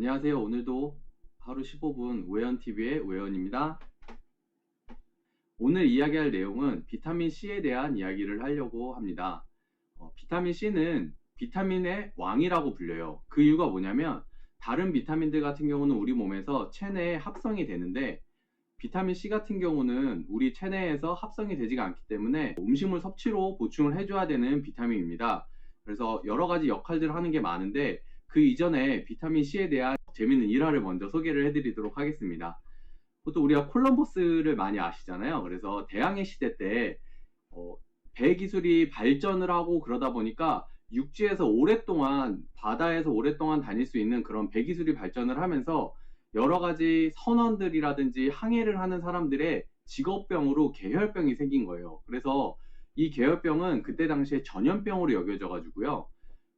안녕하세요. 오늘도 하루 15분 우에언TV의 우에언입니다. 오늘 이야기할 내용은 비타민 C에 대한 이야기를 하려고 합니다. 비타민 C는 비타민의 왕이라고 불려요. 그 이유가 뭐냐면 다른 비타민들 같은 경우는 우리 몸에서 체내에 합성이 되는데 비타민 C 같은 경우는 우리 체내에서 합성이 되지가 않기 때문에 음식물 섭취로 보충을 해줘야 되는 비타민입니다. 그래서 여러 가지 역할들을 하는 게 많은데 그 이전에 비타민 C에 대한 재밌는 일화를 먼저 소개를 해드리도록 하겠습니다. 보통 우리가 콜럼버스를 많이 아시잖아요. 그래서 대항해 시대 때 배 기술이 발전을 하고 그러다 보니까 육지에서 오랫동안 바다에서 오랫동안 다닐 수 있는 그런 배 기술이 발전을 하면서 여러 가지 선원들이라든지 항해를 하는 사람들의 직업병으로 계혈병이 생긴 거예요. 그래서 이 계혈병은 그때 당시에 전염병으로 여겨져 가지고요.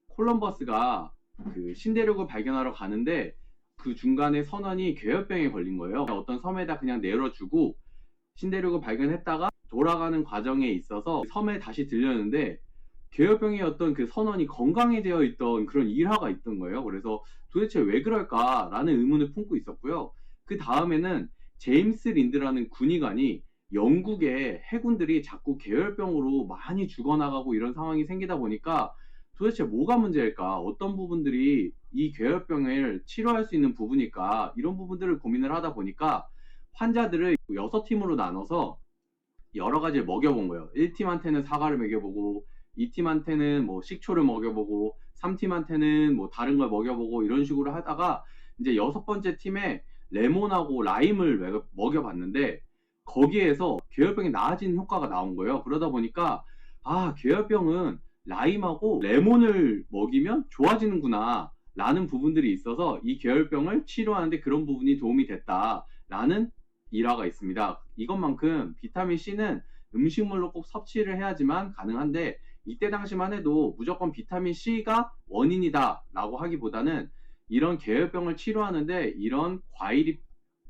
콜럼버스가 그 신대륙을 발견하러 가는데 그 중간에 선원이 괴혈병에 걸린 거예요. 어떤 섬에다 그냥 내려주고 신대륙을 발견했다가 돌아가는 과정에 있어서 섬에 다시 들렸는데 괴혈병이었던 그 선원이 건강해져 있던 그런 일화가 있던 거예요. 그래서 도대체 왜 그럴까라는 의문을 품고 있었고요. 그 다음에는 제임스 린드라는 군의관이 영국의 해군들이 자꾸 괴혈병으로 많이 죽어나가고 이런 상황이 생기다 보니까 도대체 뭐가 문제일까? 어떤 부분들이 이 괴혈병을 치료할 수 있는 부분일까? 이런 부분들을 고민을 하다 보니까 환자들을 6팀으로 나눠서 여러 가지를 먹여본 거예요. 1팀한테는 사과를 먹여보고 2팀한테는 뭐 식초를 먹여보고 3팀한테는 뭐 다른 걸 먹여보고 이런 식으로 하다가 이제 6번째 팀에 레몬하고 라임을 먹여봤는데 거기에서 괴혈병이 나아지는 효과가 나온 거예요. 그러다 보니까 괴혈병은 라임하고 레몬을 먹이면 좋아지는구나 라는 부분들이 있어서 이 괴혈병을 치료하는데 그런 부분이 도움이 됐다라는 일화가 있습니다. 이것만큼 비타민 C는 음식물로 꼭 섭취를 해야지만 가능한데 이때 당시만 해도 무조건 비타민 C가 원인이다 라고 하기보다는 이런 계열병을 치료하는데 이런 과일이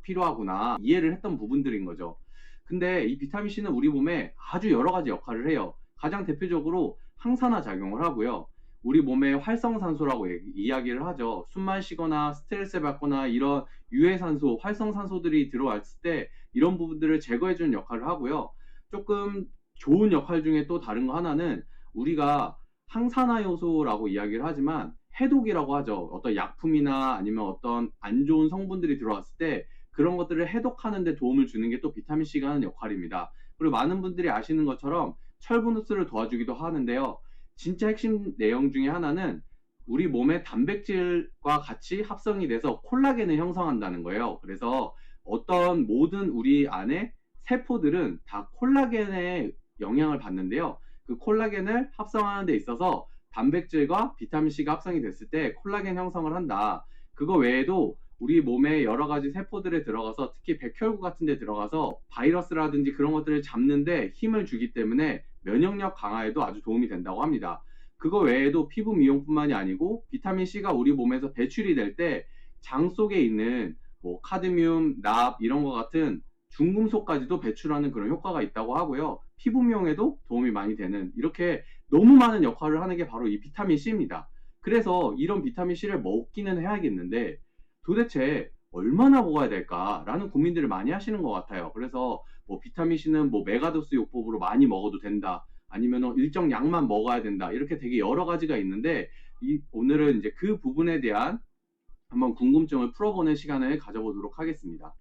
필요하구나 이해를 했던 부분들인 거죠. 근데 이 비타민 C는 우리 몸에 아주 여러 가지 역할을 해요. 가장 대표적으로 항산화 작용을 하고요. 우리 몸의 활성산소라고 이야기를 하죠. 숨만 쉬거나 스트레스 받거나 이런 유해산소, 활성산소들이 들어왔을 때 이런 부분들을 제거해주는 역할을 하고요. 조금 좋은 역할 중에 또 다른 거 하나는 우리가 항산화 요소라고 이야기를 하지만 해독이라고 하죠. 어떤 약품이나 아니면 어떤 안 좋은 성분들이 들어왔을 때 그런 것들을 해독하는 데 도움을 주는 게 또 비타민 C가 하는 역할입니다. 그리고 많은 분들이 아시는 것처럼 철분 흡수를 도와주기도 하는데요. 진짜 핵심 내용 중에 하나는 우리 몸의 단백질과 같이 합성이 돼서 콜라겐을 형성한다는 거예요. 그래서 어떤 모든 우리 안에 세포들은 다 콜라겐의 영향을 받는데요. 그 콜라겐을 합성하는 데 있어서 단백질과 비타민C가 합성이 됐을 때 콜라겐 형성을 한다. 그거 외에도 우리 몸의 여러 가지 세포들에 들어가서 특히 백혈구 같은 데 들어가서 바이러스라든지 그런 것들을 잡는데 힘을 주기 때문에 면역력 강화에도 아주 도움이 된다고 합니다. 그거 외에도 피부 미용뿐만이 아니고 비타민 C가 우리 몸에서 배출이 될 때 장 속에 있는 뭐 카드뮴, 납 이런 것 같은 중금속까지도 배출하는 그런 효과가 있다고 하고요. 피부 미용에도 도움이 많이 되는 이렇게 너무 많은 역할을 하는 게 바로 이 비타민 C입니다. 그래서 이런 비타민 C를 먹기는 해야겠는데 도대체 얼마나 먹어야 될까라는 고민들을 많이 하시는 것 같아요. 그래서 뭐 비타민 C는 뭐 메가도스 요법으로 많이 먹어도 된다. 아니면 일정 양만 먹어야 된다. 이렇게 되게 여러 가지가 있는데 오늘은 이제 그 부분에 대한 한번 궁금증을 풀어보는 시간을 가져보도록 하겠습니다.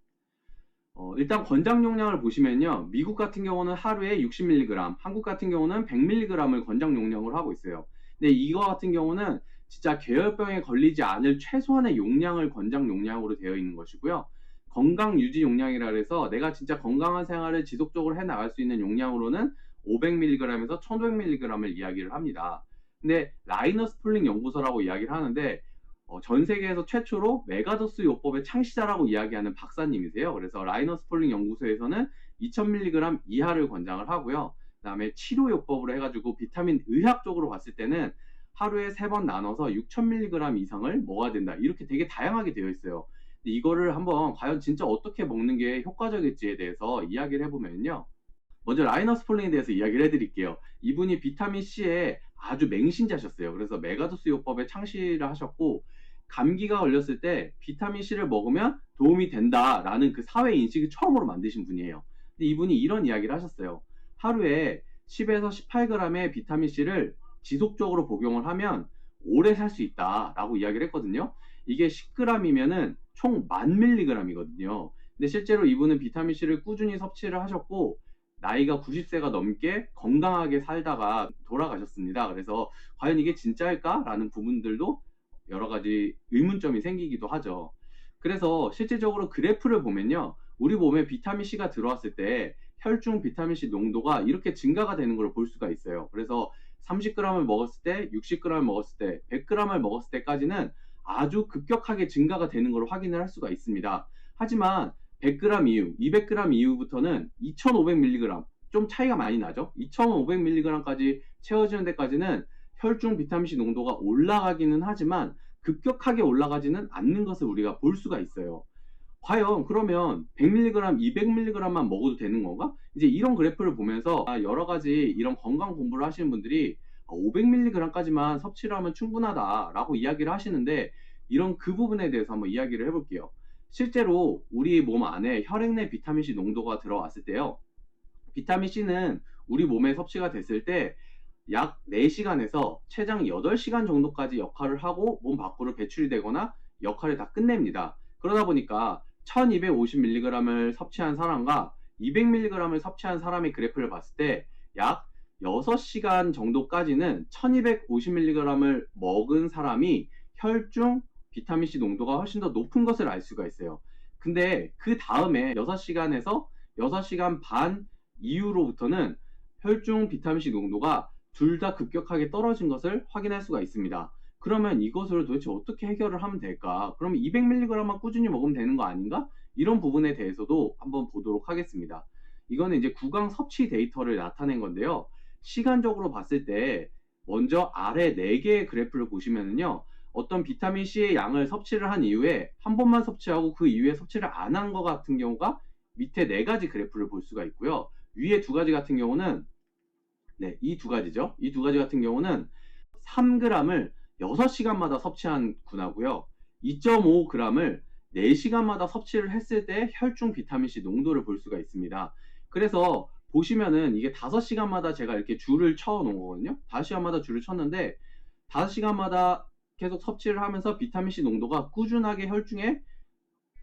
일단 권장 용량을 보시면요. 미국 같은 경우는 하루에 60mg, 한국 같은 경우는 100mg을 권장 용량으로 하고 있어요. 근데 이거 같은 경우는 진짜 계열병에 걸리지 않을 최소한의 용량을 권장 용량으로 되어 있는 것이고요. 건강 유지 용량이라 해서 내가 진짜 건강한 생활을 지속적으로 해 나갈 수 있는 용량으로는 500mg에서 1500mg을 이야기를 합니다. 근데 라이너스 폴링 연구소라고 이야기를 하는데 전 세계에서 최초로 메가도스 요법의 창시자라고 이야기하는 박사님이세요. 그래서 라이너스 폴링 연구소에서는 2000mg 이하를 권장을 하고요. 그다음에 치료 요법으로 해가지고 비타민 의학적으로 봤을 때는 하루에 3번 나눠서 6000mg 이상을 먹어야 된다. 이렇게 되게 다양하게 되어 있어요. 근데 이거를 한번 과연 진짜 어떻게 먹는 게 효과적일지에 대해서 이야기를 해보면요. 먼저 라이너스 폴링에 대해서 이야기를 해드릴게요. 이분이 비타민 C에 아주 맹신자셨어요. 그래서 메가도스 요법의 창시를 하셨고 감기가 걸렸을 때 비타민 C를 먹으면 도움이 된다라는 그 사회 인식을 처음으로 만드신 분이에요. 근데 이분이 이런 이야기를 하셨어요. 하루에 10에서 18g의 비타민 C를 지속적으로 복용을 하면 오래 살 수 있다라고 이야기를 했거든요. 이게 10g이면은 총 1000mg이거든요. 근데 실제로 이분은 비타민 C를 꾸준히 섭취를 하셨고 나이가 90세가 넘게 건강하게 살다가 돌아가셨습니다. 그래서 과연 이게 진짜일까라는 부분들도 여러 가지 의문점이 생기기도 하죠. 그래서 실질적으로 그래프를 보면요. 우리 몸에 비타민 C가 들어왔을 때 혈중 비타민 C 농도가 이렇게 증가가 되는 걸 볼 수가 있어요. 그래서 30g을 먹었을 때, 60g을 먹었을 때, 100g을 먹었을 때까지는 아주 급격하게 증가가 되는 걸 확인을 할 수가 있습니다. 하지만 100g 이후, 200g 이후부터는 2500mg, 좀 차이가 많이 나죠. 2500mg까지 채워지는 데까지는 혈중 비타민 C 농도가 올라가기는 하지만 급격하게 올라가지는 않는 것을 우리가 볼 수가 있어요. 과연 그러면 100mg, 200mg만 먹어도 되는 건가? 이제 이런 그래프를 보면서 여러 가지 이런 건강 공부를 하시는 분들이 500mg까지만 섭취를 하면 충분하다라고 이야기를 하시는데 이런 그 부분에 대해서 한번 이야기를 해볼게요. 실제로 우리 몸 안에 혈액 내 비타민 C 농도가 들어왔을 때요. 비타민 C는 우리 몸에 섭취가 됐을 때 약 4시간에서 최장 8시간 정도까지 역할을 하고 몸 밖으로 배출이 되거나 역할을 다 끝냅니다. 그러다 보니까 1250mg을 섭취한 사람과 200mg을 섭취한 사람의 그래프를 봤을 때 약 6시간 정도까지는 1250mg을 먹은 사람이 혈중 비타민 C 농도가 훨씬 더 높은 것을 알 수가 있어요. 근데 그 다음에 6시간에서 6시간 반 이후로부터는 혈중 비타민 C 농도가 둘 다 급격하게 떨어진 것을 확인할 수가 있습니다. 그러면 이것을 도대체 어떻게 해결을 하면 될까? 그러면 200mg만 꾸준히 먹으면 되는 거 아닌가? 이런 부분에 대해서도 한번 보도록 하겠습니다. 이거는 이제 구강 섭취 데이터를 나타낸 건데요. 시간적으로 봤을 때 먼저 아래 4개의 그래프를 보시면은요. 어떤 비타민 C의 양을 섭취를 한 이후에 한 번만 섭취하고 그 이후에 섭취를 안 한 것 같은 경우가 밑에 4가지 그래프를 볼 수가 있고요. 위에 2가지 같은 경우는 이 2가지죠. 이 2가지 같은 경우는 3g을 6시간마다 섭취한 군하고요. 2.5g을 4시간마다 섭취를 했을 때 혈중 비타민C 농도를 볼 수가 있습니다. 그래서 보시면은 이게 5시간마다 제가 이렇게 줄을 쳐 놓은 거거든요. 5시간마다 줄을 쳤는데 5시간마다 계속 섭취를 하면서 비타민C 농도가 꾸준하게 혈중에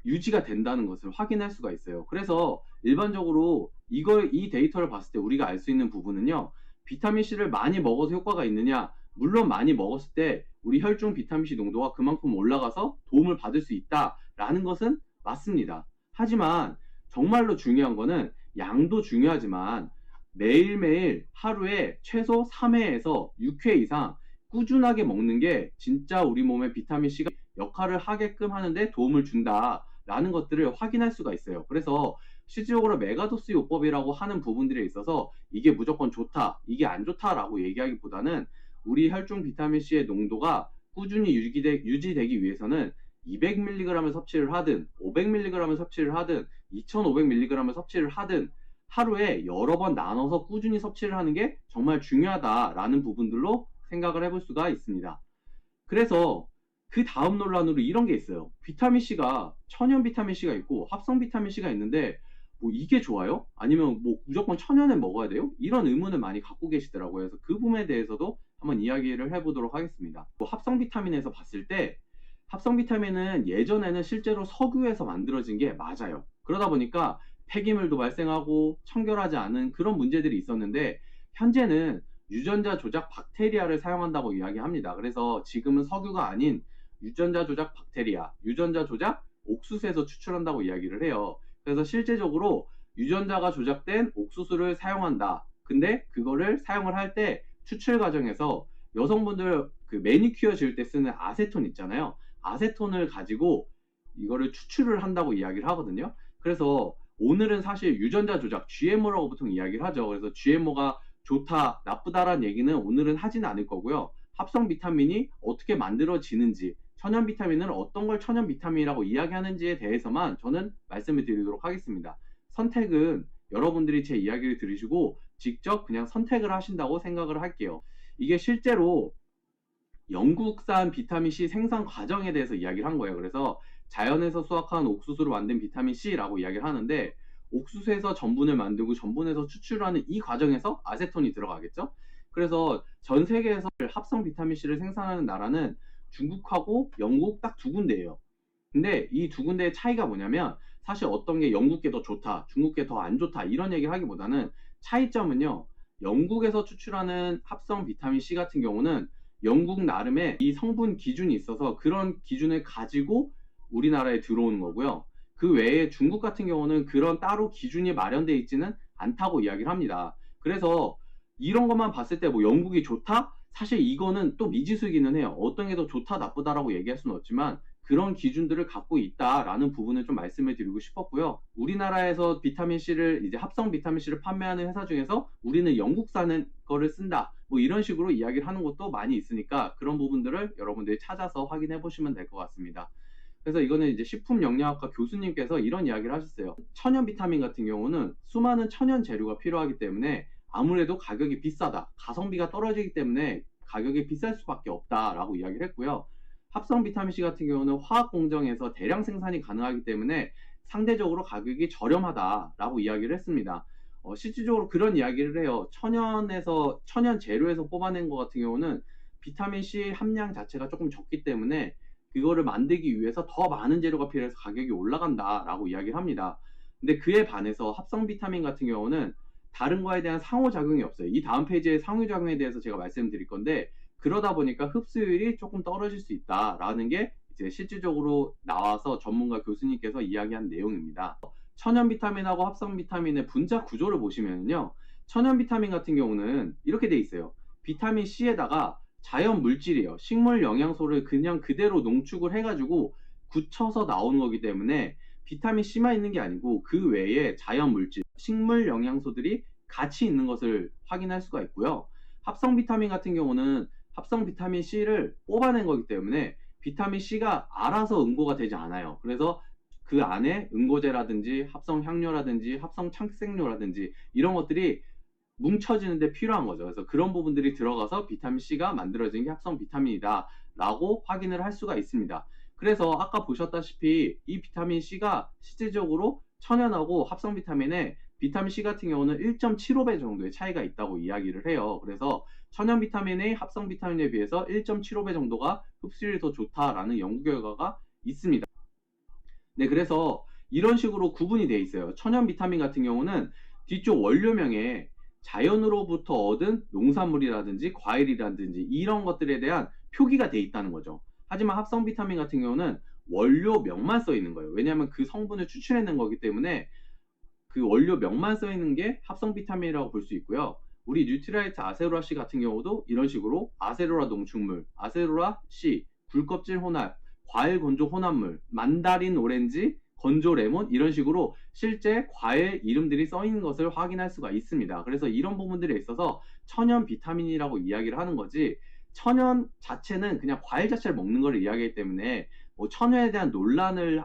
유지가 된다는 것을 확인할 수가 있어요. 그래서 일반적으로 이 데이터를 봤을 때 우리가 알 수 있는 부분은요. 비타민C를 많이 먹어서 효과가 있느냐? 물론 많이 먹었을 때 우리 혈중 비타민C 농도가 그만큼 올라가서 도움을 받을 수 있다라는 것은 맞습니다. 하지만 정말로 중요한 거는 양도 중요하지만 매일매일 하루에 최소 3회에서 6회 이상 꾸준하게 먹는 게 진짜 우리 몸에 비타민C가 역할을 하게끔 하는데 도움을 준다라는 것들을 확인할 수가 있어요. 그래서 실질적으로 메가도스 요법이라고 하는 부분들에 있어서 이게 무조건 좋다, 이게 안 좋다라고 얘기하기보다는 우리 혈중 비타민C의 농도가 꾸준히 유지되기 위해서는 200mg을 섭취를 하든 500mg을 섭취를 하든 2500mg을 섭취를 하든 하루에 여러 번 나눠서 꾸준히 섭취를 하는 게 정말 중요하다라는 부분들로 생각을 해볼 수가 있습니다. 그래서 그 다음 논란으로 이런 게 있어요. 비타민C가 천연 비타민C가 있고 합성 비타민C가 있는데 뭐 이게 좋아요? 아니면 뭐 무조건 천연을 먹어야 돼요? 이런 의문을 많이 갖고 계시더라고요. 그래서 그 부분에 대해서도 한번 이야기를 해보도록 하겠습니다. 뭐 합성 비타민에서 봤을 때 합성 비타민은 예전에는 실제로 석유에서 만들어진 게 맞아요. 그러다 보니까 폐기물도 발생하고 청결하지 않은 그런 문제들이 있었는데 현재는 유전자 조작 박테리아를 사용한다고 이야기합니다. 그래서 지금은 석유가 아닌 유전자 조작 박테리아, 유전자 조작 옥수수에서 추출한다고 이야기를 해요. 그래서 실제적으로 유전자가 조작된 옥수수를 사용한다. 근데 그거를 사용을 할 때 추출 과정에서 여성분들 그 매니큐어 지을 때 쓰는 아세톤 있잖아요. 아세톤을 가지고 이거를 추출을 한다고 이야기를 하거든요. 그래서 오늘은 사실 유전자 조작 GMO라고 보통 이야기를 하죠. 그래서 GMO가 좋다, 나쁘다라는 얘기는 오늘은 하지는 않을 거고요. 합성 비타민이 어떻게 만들어지는지, 천연 비타민은 어떤 걸 천연 비타민이라고 이야기하는지에 대해서만 저는 말씀을 드리도록 하겠습니다. 선택은 여러분들이 제 이야기를 들으시고 직접 그냥 선택을 하신다고 생각을 할게요. 이게 실제로 영국산 비타민 C 생산 과정에 대해서 이야기를 한 거예요. 그래서 자연에서 수확한 옥수수로 만든 비타민 C라고 이야기를 하는데, 옥수수에서 전분을 만들고 전분에서 추출하는 이 과정에서 아세톤이 들어가겠죠. 그래서 전 세계에서 합성 비타민 C를 생산하는 나라는 중국하고 영국 딱 두 군데예요. 근데 이 두 군데의 차이가 뭐냐면, 사실 어떤 게 영국 게 더 좋다, 중국 게 더 안 좋다 이런 얘기를 하기보다는, 차이점은요, 영국에서 추출하는 합성 비타민 C 같은 경우는 영국 나름의 이 성분 기준이 있어서 그런 기준을 가지고 우리나라에 들어오는 거고요. 그 외에 중국 같은 경우는 그런 따로 기준이 마련되어 있지는 않다고 이야기를 합니다. 그래서 이런 것만 봤을 때 뭐 영국이 좋다? 사실 이거는 또 미지수이기는 해요. 어떤 게 더 좋다, 나쁘다라고 얘기할 수는 없지만 그런 기준들을 갖고 있다라는 부분을 좀 말씀을 드리고 싶었고요. 우리나라에서 비타민 C를 이제 합성 비타민 C를 판매하는 회사 중에서 우리는 영국산은 거를 쓴다, 뭐 이런 식으로 이야기를 하는 것도 많이 있으니까 그런 부분들을 여러분들이 찾아서 확인해 보시면 될 것 같습니다. 그래서 이거는 이제 식품영양학과 교수님께서 이런 이야기를 하셨어요. 천연 비타민 같은 경우는 수많은 천연 재료가 필요하기 때문에 아무래도 가격이 비싸다, 가성비가 떨어지기 때문에 가격이 비쌀 수밖에 없다라고 이야기를 했고요. 합성 비타민 C 같은 경우는 화학 공정에서 대량 생산이 가능하기 때문에 상대적으로 가격이 저렴하다라고 이야기를 했습니다. 실질적으로 그런 이야기를 해요. 천연 재료에서 뽑아낸 것 같은 경우는 비타민 C 함량 자체가 조금 적기 때문에 그거를 만들기 위해서 더 많은 재료가 필요해서 가격이 올라간다라고 이야기를 합니다. 근데 그에 반해서 합성 비타민 같은 경우는 다른 거에 대한 상호작용이 없어요. 이 다음 페이지의 상호작용에 대해서 제가 말씀드릴 건데, 그러다 보니까 흡수율이 조금 떨어질 수 있다라는 게 이제 실질적으로 나와서 전문가 교수님께서 이야기한 내용입니다. 천연 비타민하고 합성 비타민의 분자 구조를 보시면요, 천연 비타민 같은 경우는 이렇게 돼 있어요. 비타민 C에다가 자연 물질이에요. 식물 영양소를 그냥 그대로 농축을 해가지고 굳혀서 나오는 거기 때문에 비타민 C만 있는 게 아니고 그 외에 자연 물질, 식물 영양소들이 같이 있는 것을 확인할 수가 있고요. 합성 비타민 같은 경우는 합성 비타민 C를 뽑아낸 거기 때문에 비타민 C가 알아서 응고가 되지 않아요. 그래서 그 안에 응고제라든지 합성 향료라든지 합성 착색료라든지 이런 것들이 뭉쳐지는데 필요한 거죠. 그래서 그런 부분들이 들어가서 비타민 C가 만들어진 게 합성 비타민이다 라고 확인을 할 수가 있습니다. 그래서 아까 보셨다시피 이 비타민 C가 실질적으로 천연하고 합성 비타민에 비타민 C 같은 경우는 1.75배 정도의 차이가 있다고 이야기를 해요. 그래서 천연 비타민의 합성 비타민에 비해서 1.75배 정도가 흡수율이 더 좋다라는 연구 결과가 있습니다. 네, 그래서 이런 식으로 구분이 되어 있어요. 천연 비타민 같은 경우는 뒤쪽 원료명에 자연으로부터 얻은 농산물이라든지 과일이라든지 이런 것들에 대한 표기가 돼 있다는 거죠. 하지만 합성 비타민 같은 경우는 원료명만 써 있는 거예요. 왜냐하면 그 성분을 추출해낸 거기 때문에 그 원료명만 써 있는 게 합성 비타민이라고 볼 수 있고요. 우리 뉴트라이트 아세로라 C 같은 경우도 이런 식으로 아세로라 농축물, 아세로라 C, 굴껍질 혼합, 과일 건조 혼합물, 만다린 오렌지, 건조 레몬 이런 식으로 실제 과일 이름들이 써 있는 것을 확인할 수가 있습니다. 그래서 이런 부분들에 있어서 천연 비타민이라고 이야기를 하는 거지, 천연 자체는 그냥 과일 자체를 먹는 걸 이야기하기 때문에 뭐 천연에 대한 논란을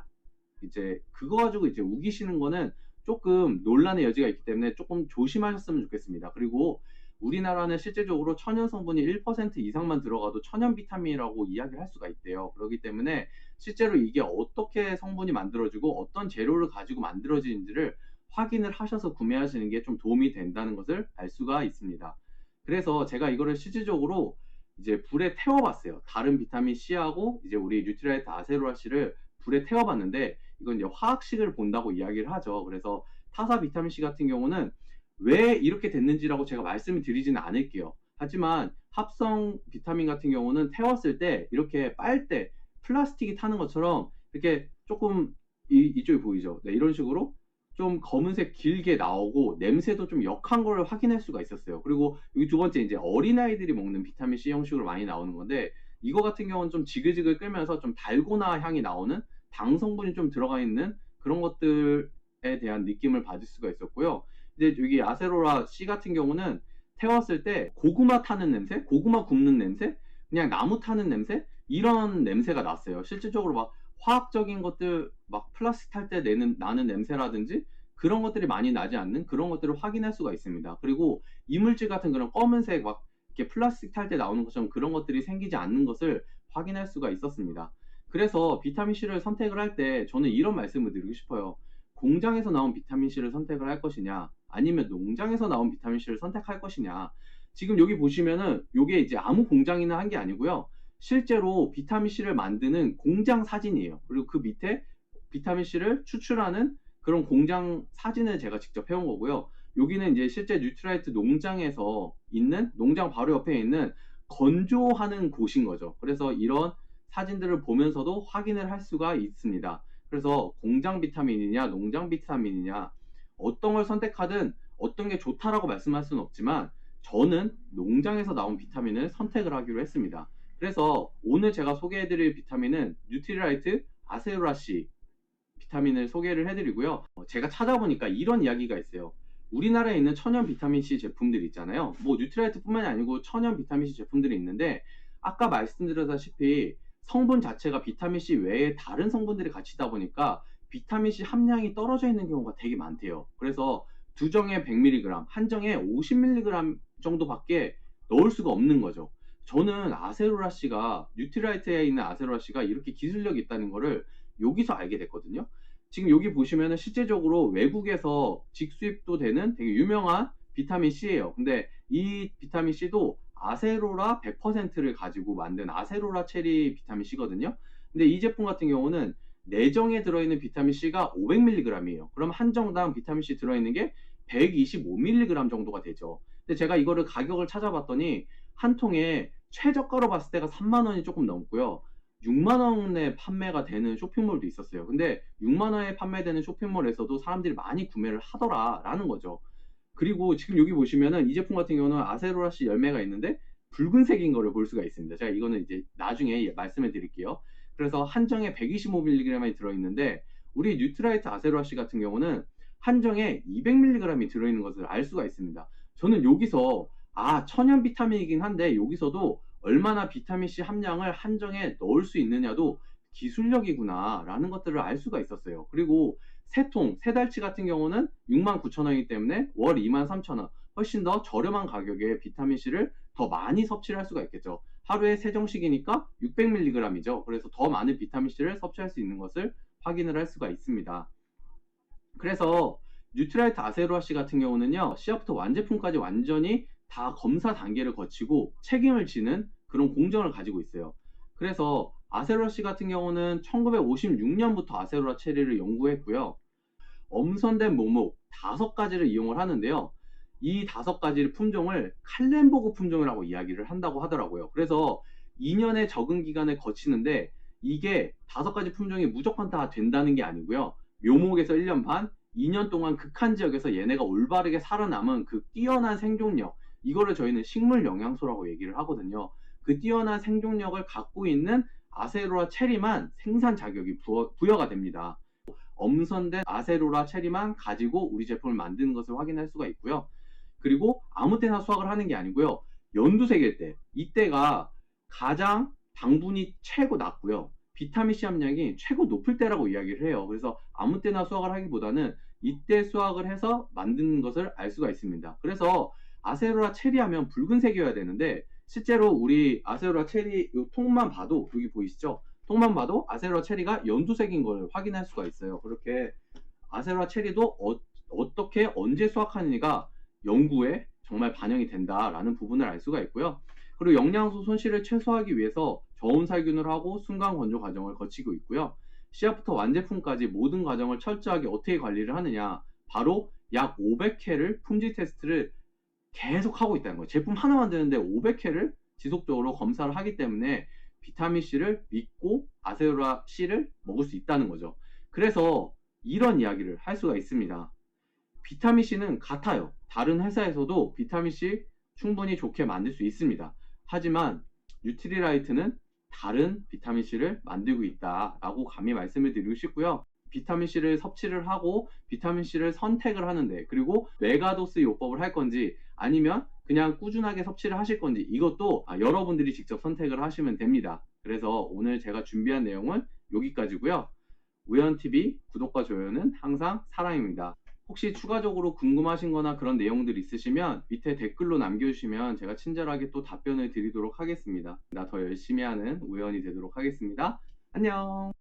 이제 그거 가지고 이제 우기시는 거는 조금 논란의 여지가 있기 때문에 조금 조심하셨으면 좋겠습니다. 그리고 우리나라는 실제적으로 천연 성분이 1% 이상만 들어가도 천연 비타민이라고 이야기를 할 수가 있대요. 그렇기 때문에 실제로 이게 어떻게 성분이 만들어지고 어떤 재료를 가지고 만들어지는지를 확인을 하셔서 구매하시는 게 좀 도움이 된다는 것을 알 수가 있습니다. 그래서 제가 이거를 실질적으로 이제 불에 태워봤어요. 다른 비타민 C하고 이제 우리 뉴트라이트 아세로라 C를 불에 태워봤는데, 이건 이제 화학식을 본다고 이야기를 하죠. 그래서 타사 비타민 C 같은 경우는 왜 이렇게 됐는지라고 제가 말씀을 드리지는 않을게요. 하지만 합성 비타민 같은 경우는 태웠을 때 이렇게 빨대, 플라스틱이 타는 것처럼 이렇게 조금 이쪽이 보이죠? 네, 이런 식으로 좀 검은색 길게 나오고 냄새도 좀 역한 걸 확인할 수가 있었어요. 그리고 여기 두 번째 이제 어린아이들이 먹는 비타민 C 형식으로 많이 나오는 건데, 이거 같은 경우는 좀 지글지글 끓면서 좀 달고나 향이 나오는 당 성분이 좀 들어가 있는 그런 것들에 대한 느낌을 받을 수가 있었고요. 이제 여기 아세로라 C 같은 경우는 태웠을 때 고구마 타는 냄새, 고구마 굽는 냄새, 그냥 나무 타는 냄새, 이런 냄새가 났어요. 실질적으로 막 화학적인 것들, 막 플라스틱 탈 때 나는 냄새라든지 그런 것들이 많이 나지 않는 그런 것들을 확인할 수가 있습니다. 그리고 이물질 같은 그런 검은색 막 이렇게 플라스틱 탈 때 나오는 것처럼 그런 것들이 생기지 않는 것을 확인할 수가 있었습니다. 그래서 비타민C를 선택을 할 때 저는 이런 말씀을 드리고 싶어요. 공장에서 나온 비타민C를 선택을 할 것이냐, 아니면 농장에서 나온 비타민C를 선택할 것이냐. 지금 여기 보시면은 이게 이제 아무 공장이나 한 게 아니고요. 실제로 비타민C를 만드는 공장 사진이에요. 그리고 그 밑에 비타민C를 추출하는 그런 공장 사진을 제가 직접 해온 거고요. 여기는 이제 실제 뉴트라이트 농장에서 있는, 농장 바로 옆에 있는 건조하는 곳인 거죠. 그래서 이런 사진들을 보면서도 확인을 할 수가 있습니다. 그래서 공장 비타민이냐 농장 비타민이냐 어떤 걸 선택하든 어떤 게 좋다라고 말씀할 수는 없지만 저는 농장에서 나온 비타민을 선택을 하기로 했습니다. 그래서 오늘 제가 소개해드릴 비타민은 뉴트리라이트 아세로라C 비타민을 소개를 해드리고요. 제가 찾아보니까 이런 이야기가 있어요. 우리나라에 있는 천연 비타민C 제품들 있잖아요. 뭐 뉴트라이트뿐만이 아니고 천연 비타민C 제품들이 있는데 아까 말씀드렸다시피 성분 자체가 비타민C 외에 다른 성분들이 같이 있다 보니까 비타민C 함량이 떨어져 있는 경우가 되게 많대요. 그래서 두 정에 100mg, 한 정에 50mg 정도밖에 넣을 수가 없는 거죠. 저는 아세로라C가 뉴트라이트에 있는 아세로라C가 이렇게 기술력이 있다는 거를 여기서 알게 됐거든요. 지금 여기 보시면은 실제적으로 외국에서 직수입도 되는 되게 유명한 비타민C예요. 근데 이 비타민C도 아세로라 100%를 가지고 만든 아세로라 체리 비타민C거든요. 근데 이 제품 같은 경우는 4정에 들어있는 비타민C가 500mg이에요. 그럼 한 정당 비타민C 들어있는 게 125mg 정도가 되죠. 근데 제가 이거를 가격을 찾아봤더니 한 통에 최저가로 봤을 때가 3만 원이 조금 넘고요. 6만 원에 판매가 되는 쇼핑몰도 있었어요. 근데 6만 원에 판매되는 쇼핑몰에서도 사람들이 많이 구매를 하더라라는 거죠. 그리고 지금 여기 보시면은 이 제품 같은 경우는 아세로라C 열매가 있는데 붉은색인 거를 볼 수가 있습니다. 제가 이거는 이제 나중에 말씀해 드릴게요. 그래서 한정에 125mg이 들어있는데 우리 뉴트라이트 아세로라C 같은 경우는 한정에 200mg이 들어있는 것을 알 수가 있습니다. 저는 여기서 천연 비타민이긴 한데 여기서도 얼마나 비타민C 함량을 한정에 넣을 수 있느냐도 기술력이구나 라는 것들을 알 수가 있었어요. 그리고 세 달치 같은 경우는 69,000원이기 때문에 월 23,000원 훨씬 더 저렴한 가격에 비타민C를 더 많이 섭취를 할 수가 있겠죠. 하루에 3정씩이니까 600mg이죠. 그래서 더 많은 비타민C를 섭취할 수 있는 것을 확인을 할 수가 있습니다. 그래서 뉴트라이트 아세로라C 같은 경우는요, 시작부터 완제품까지 완전히 다 검사 단계를 거치고 책임을 지는 그런 공정을 가지고 있어요. 그래서 아세로라C 같은 경우는 1956년부터 아세로라 체리를 연구했고요. 엄선된 모목 5가지를 이용을 하는데요. 이 5가지 품종을 칼렌보그 품종이라고 이야기를 한다고 하더라고요. 그래서 2년의 적응 기간을 거치는데 이게 5가지 품종이 무조건 다 된다는 게 아니고요. 묘목에서 1년 반, 2년 동안 극한 지역에서 얘네가 올바르게 살아남은 그 뛰어난 생존력, 이거를 저희는 식물 영양소라고 얘기를 하거든요. 그 뛰어난 생존력을 갖고 있는 아세로라 체리만 생산 자격이 부여가 됩니다. 엄선된 아세로라 체리만 가지고 우리 제품을 만드는 것을 확인할 수가 있고요. 그리고 아무 때나 수확을 하는 게 아니고요. 연두색일 때, 이때가 가장 당분이 최고 낮고요. 비타민C 함량이 최고 높을 때라고 이야기를 해요. 그래서 아무 때나 수확을 하기보다는 이때 수확을 해서 만드는 것을 알 수가 있습니다. 그래서 아세로라 체리 하면 붉은색이어야 되는데 실제로 우리 아세로라 체리 이 통만 봐도 여기 보이시죠? 통만 봐도 아세로라 체리가 연두색인 걸 확인할 수가 있어요. 그렇게 아세로라 체리도 어떻게 언제 수확하느냐가 연구에 정말 반영이 된다라는 부분을 알 수가 있고요. 그리고 영양소 손실을 최소화하기 위해서 저온 살균을 하고 순간 건조 과정을 거치고 있고요. 시작부터 완제품까지 모든 과정을 철저하게 어떻게 관리를 하느냐, 바로 약 500회를 품질 테스트를 계속 하고 있다는 거예요. 제품 하나 만드는데 500회를 지속적으로 검사를 하기 때문에 비타민C를 믿고 아세로라C를 먹을 수 있다는 거죠. 그래서 이런 이야기를 할 수가 있습니다. 비타민C는 같아요. 다른 회사에서도 비타민C 충분히 좋게 만들 수 있습니다. 하지만 뉴트리라이트는 다른 비타민C를 만들고 있다라고 감히 말씀을 드리고 싶고요. 비타민C를 섭취를 하고 비타민C를 선택을 하는데, 그리고 메가도스 요법을 할 건지 아니면 그냥 꾸준하게 섭취를 하실 건지, 이것도 여러분들이 직접 선택을 하시면 됩니다. 그래서 오늘 제가 준비한 내용은 여기까지고요. 우연TV 구독과 좋아요는 항상 사랑입니다. 혹시 추가적으로 궁금하신 거나 그런 내용들 있으시면 밑에 댓글로 남겨주시면 제가 친절하게 또 답변을 드리도록 하겠습니다. 나 더 열심히 하는 우연이 되도록 하겠습니다. 안녕!